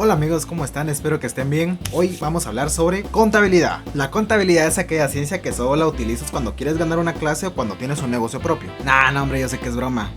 Hola amigos, ¿cómo están? Espero que estén bien. Hoy vamos a hablar sobre contabilidad. La contabilidad es aquella ciencia que solo la utilizas cuando quieres ganar una clase o cuando tienes un negocio propio. No hombre, yo sé que es broma.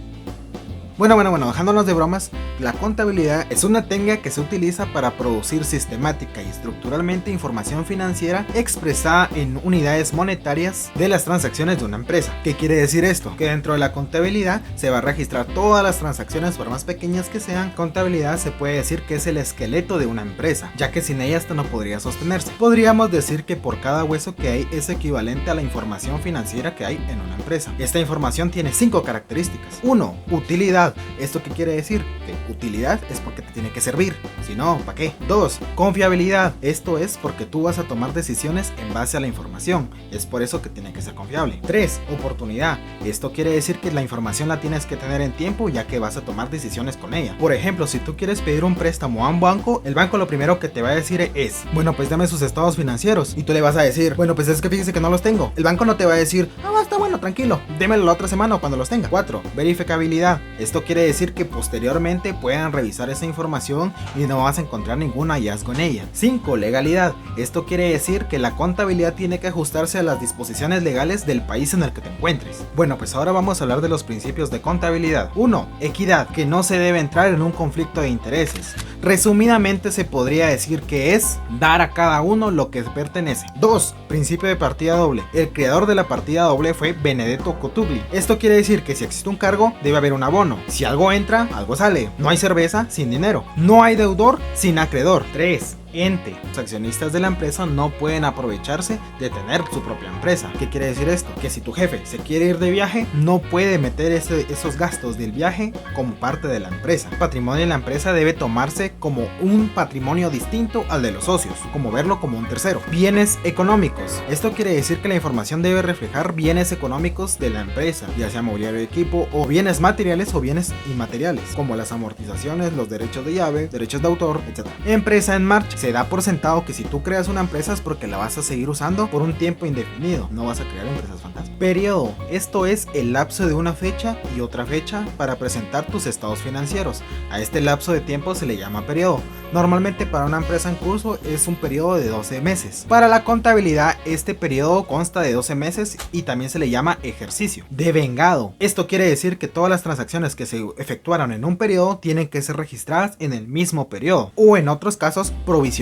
Bueno, dejándonos de bromas, la contabilidad es una técnica que se utiliza para producir sistemática y estructuralmente información financiera expresada en unidades monetarias de las transacciones de una empresa. ¿Qué quiere decir esto? Que dentro de la contabilidad se va a registrar todas las transacciones, por más pequeñas que sean. Contabilidad se puede decir que es el esqueleto de una empresa, ya que sin ella esto no podría sostenerse. Podríamos decir que por cada hueso que hay es equivalente a la información financiera que hay en una empresa. Esta información tiene 5 características. 1. Utilidad. ¿Esto qué quiere decir? Que utilidad es porque te tiene que servir, si no, ¿para qué? 2. Confiabilidad. Esto es porque tú vas a tomar decisiones en base a la información, es por eso que tiene que ser confiable. 3. Oportunidad. Esto quiere decir que la información la tienes que tener en tiempo, ya que vas a tomar decisiones con ella. Por ejemplo, si tú quieres pedir un préstamo a un banco, el banco lo primero que te va a decir es: bueno, pues dame sus estados financieros. Y tú le vas a decir: bueno, pues es que fíjese que no los tengo. El banco no te va a decir: no, está bueno, tranquilo, démelo la otra semana o cuando los tenga. 4. Verificabilidad. Esto quiere decir que posteriormente puedan revisar esa información y no vas a encontrar ningún hallazgo en ella. 5. Legalidad. Esto quiere decir que la contabilidad tiene que ajustarse a las disposiciones legales del país en el que te encuentres. Bueno, pues ahora vamos a hablar de los principios de contabilidad. 1. Equidad, que no se debe entrar en un conflicto de intereses. Resumidamente se podría decir que es dar a cada uno lo que pertenece. 2. Principio de partida doble. El creador de la partida doble fue Benedetto Cotugli. Esto quiere decir que si existe un cargo, debe haber un abono. Si algo entra, algo sale. No hay cerveza sin dinero. No hay deudor sin acreedor. 3. Ente. Los accionistas de la empresa no pueden aprovecharse de tener su propia empresa. ¿Qué quiere decir esto? Que si tu jefe se quiere ir de viaje, no puede meter esos gastos del viaje como parte de la empresa. El patrimonio de la empresa debe tomarse como un patrimonio distinto al de los socios, como verlo como un tercero. Bienes económicos. Esto quiere decir que la información debe reflejar bienes económicos de la empresa, ya sea mobiliario de equipo o bienes materiales o bienes inmateriales, como las amortizaciones, los derechos de llave, derechos de autor, etc. Empresa en marcha. Se da por sentado que si tú creas una empresa es porque la vas a seguir usando por un tiempo indefinido, no vas a crear empresas fantasmas. Periodo. Esto es el lapso de una fecha y otra fecha para presentar tus estados financieros. A este lapso de tiempo se le llama periodo. Normalmente para una empresa en curso es un periodo de 12 meses. Para la contabilidad este periodo consta de 12 meses y también se le llama ejercicio. Devengado. Esto quiere decir que todas las transacciones que se efectuaron en un periodo tienen que ser registradas en el mismo periodo, o en otros casos provisionar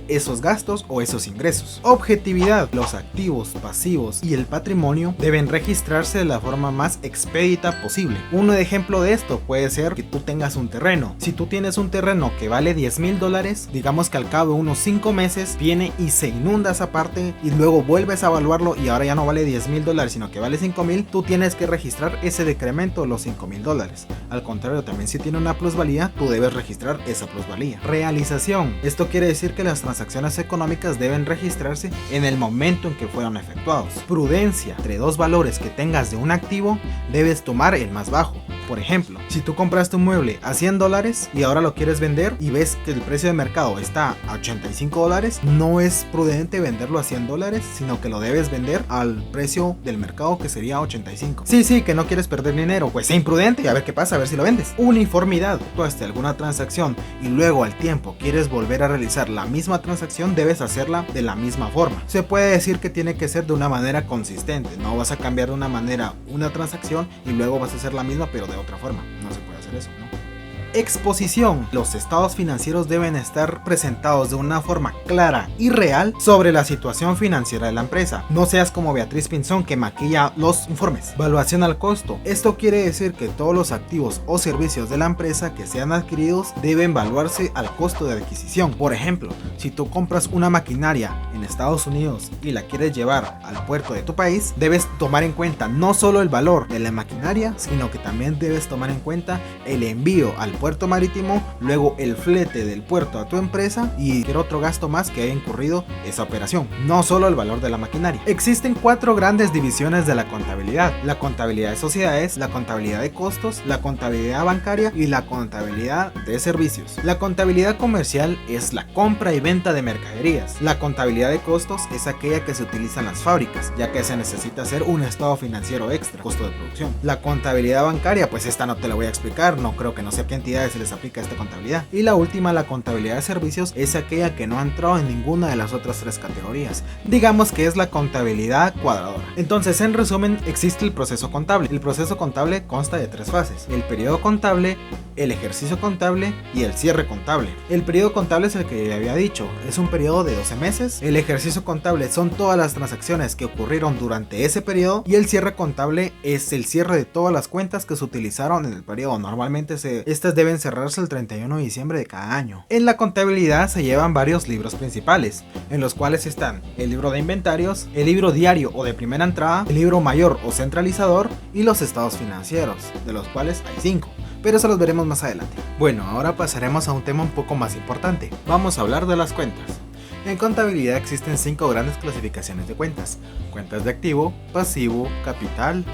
esos gastos o esos ingresos. Objetividad. Los activos, pasivos y el patrimonio deben registrarse de la forma más expedita posible. Un ejemplo de esto puede ser que tú tengas un terreno. Si tú tienes un terreno que vale $10,000, digamos que al cabo de unos 5 meses viene y se inunda esa parte y luego vuelves a evaluarlo y ahora ya no vale $10,000 sino que vale $5,000, tú tienes que registrar ese decremento de los $5,000. Al contrario, también si tiene una plusvalía, tú debes registrar esa plusvalía. Realización. Esto quiere decir que las transacciones económicas deben registrarse en el momento en que fueron efectuados. Prudencia. Entre dos valores que tengas de un activo, debes tomar el más bajo. Por ejemplo, si tú compraste un mueble a $100 y ahora lo quieres vender y ves que el precio de mercado está a $85, no es prudente venderlo a $100, sino que lo debes vender al precio del mercado, que sería $85. Sí, que no quieres perder dinero, pues sé imprudente y a ver qué pasa, a ver si lo vendes. Uniformidad. Tú haces alguna transacción y luego al tiempo quieres volver a realizar la misma transacción, debes hacerla de la misma forma. Se puede decir que tiene que ser de una manera consistente, no vas a cambiar de una manera una transacción y luego vas a hacer la misma pero de otra forma. No se puede hacer eso, ¿no? Exposición. Los estados financieros deben estar presentados de una forma clara y real sobre la situación financiera de la empresa. No seas como Beatriz Pinzón, que maquilla los informes. Valuación al costo. Esto quiere decir que todos los activos o servicios de la empresa que sean adquiridos deben valuarse al costo de adquisición. Por ejemplo, si tú compras una maquinaria en Estados Unidos y la quieres llevar al puerto de tu país, debes tomar en cuenta no solo el valor de la maquinaria, sino que también debes tomar en cuenta el envío al puerto marítimo, luego el flete del puerto a tu empresa y cualquier otro gasto más que haya incurrido esa operación, no solo el valor de la maquinaria. Existen 4 grandes divisiones de la contabilidad: la contabilidad de sociedades, la contabilidad de costos, la contabilidad bancaria y la contabilidad de servicios. La contabilidad comercial es la compra y venta de mercaderías. La contabilidad de costos es aquella que se utiliza en las fábricas, ya que se necesita hacer un estado financiero extra, costo de producción. La contabilidad bancaria, pues esta no te la voy a explicar, no creo que no sé qué entidad entidades se les aplica esta contabilidad. Y la última, la contabilidad de servicios, es aquella que no ha entrado en ninguna de las otras tres categorías. Digamos que es la contabilidad cuadradora. Entonces, en resumen, existe el proceso contable. El proceso contable consta de tres fases: el periodo contable, el ejercicio contable y el cierre contable. El periodo contable es el que ya había dicho, es un periodo de 12 meses. El ejercicio contable son todas las transacciones que ocurrieron durante ese periodo, y el cierre contable es el cierre de todas las cuentas que se utilizaron en el periodo. Normalmente estas deben cerrarse el 31 de diciembre de cada año. En la contabilidad se llevan varios libros principales, en los cuales están el libro de inventarios, el libro diario o de primera entrada, el libro mayor o centralizador y los estados financieros, de los cuales hay 5. Pero eso los veremos más adelante. Bueno, ahora pasaremos a un tema un poco más importante. Vamos a hablar de las cuentas. En contabilidad existen 5 grandes clasificaciones de cuentas: cuentas de activo, pasivo, capital,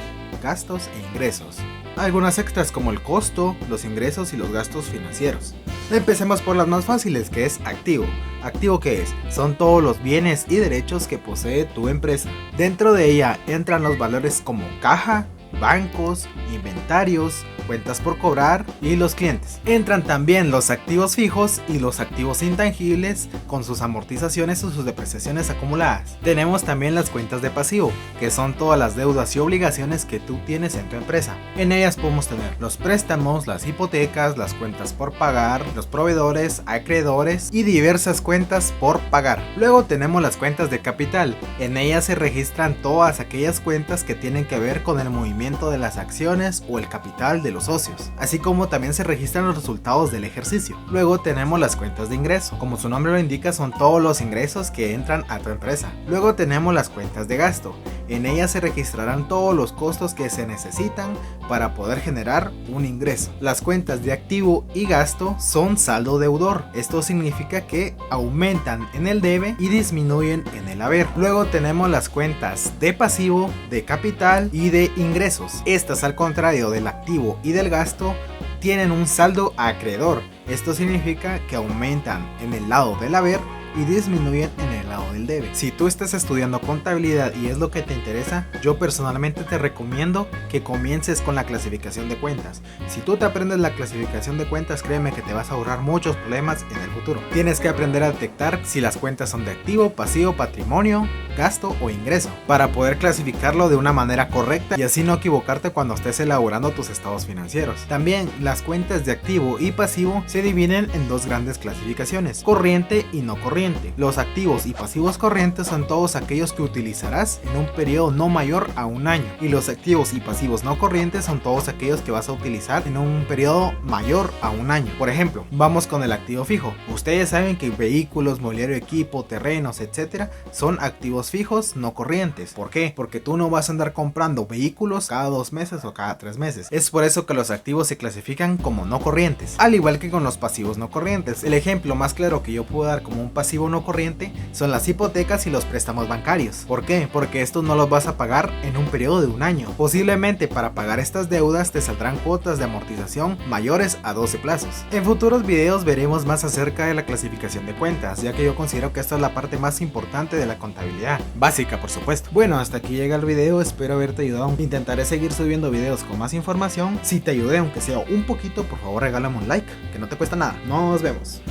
gastos e ingresos. Algunas extras como el costo, los ingresos y los gastos financieros. Empecemos por las más fáciles, que es activo. ¿Activo qué es? Son todos los bienes y derechos que posee tu empresa. Dentro de ella entran los valores como caja, bancos, inventarios, cuentas por cobrar y los clientes. Entran también los activos fijos y los activos intangibles con sus amortizaciones o sus depreciaciones acumuladas. Tenemos también las cuentas de pasivo, que son todas las deudas y obligaciones que tú tienes en tu empresa. En ellas podemos tener los préstamos, las hipotecas, las cuentas por pagar, los proveedores, acreedores y diversas cuentas por pagar. Luego tenemos las cuentas de capital. En ellas se registran todas aquellas cuentas que tienen que ver con el movimiento de las acciones o el capital de los socios, así como también se registran los resultados del ejercicio. Luego tenemos las cuentas de ingreso. Como su nombre lo indica, son todos los ingresos que entran a tu empresa. Luego tenemos las cuentas de gasto. En ellas se registrarán todos los costos que se necesitan para poder generar un ingreso. Las cuentas de activo y gasto son saldo deudor. Esto significa que aumentan en el debe y disminuyen en el haber. Luego tenemos las cuentas de pasivo, de capital y de ingresos. Estas, al contrario del activo y del gasto, tienen un saldo acreedor. Esto significa que aumentan en el lado del haber y disminuyen en el lado del debe. Si tú estás estudiando contabilidad y es lo que te interesa, yo personalmente te recomiendo que comiences con la clasificación de cuentas. Si tú te aprendes la clasificación de cuentas, créeme que te vas a ahorrar muchos problemas en el futuro. Tienes que aprender a detectar si las cuentas son de activo, pasivo, patrimonio, gasto o ingreso, para poder clasificarlo de una manera correcta y así no equivocarte cuando estés elaborando tus estados financieros. También las cuentas de activo y pasivo se dividen en dos grandes clasificaciones: corriente y no corriente. Los activos y pasivos corrientes son todos aquellos que utilizarás en un periodo no mayor a un año, y los activos y pasivos no corrientes son todos aquellos que vas a utilizar en un periodo mayor a un año. Por ejemplo, vamos con el activo fijo. Ustedes saben que vehículos, mobiliario, equipo, terrenos, etcétera, son activos fijos no corrientes. ¿Por qué? Porque tú no vas a andar comprando vehículos cada 2 meses o cada 3 meses. Es por eso que los activos se clasifican como no corrientes, al igual que con los pasivos no corrientes. El ejemplo más claro que yo puedo dar como un pasivo no corriente son las hipotecas y los préstamos bancarios. ¿Por qué? Porque estos no los vas a pagar en un periodo de un año. Posiblemente para pagar estas deudas te saldrán cuotas de amortización mayores a 12 plazos. En futuros videos veremos más acerca de la clasificación de cuentas, ya que yo considero que esta es la parte más importante de la contabilidad, básica por supuesto. Bueno, hasta aquí llega el video, espero haberte ayudado. Intentaré seguir subiendo videos con más información. Si te ayudé aunque sea un poquito, por favor regálame un like, que no te cuesta nada. Nos vemos.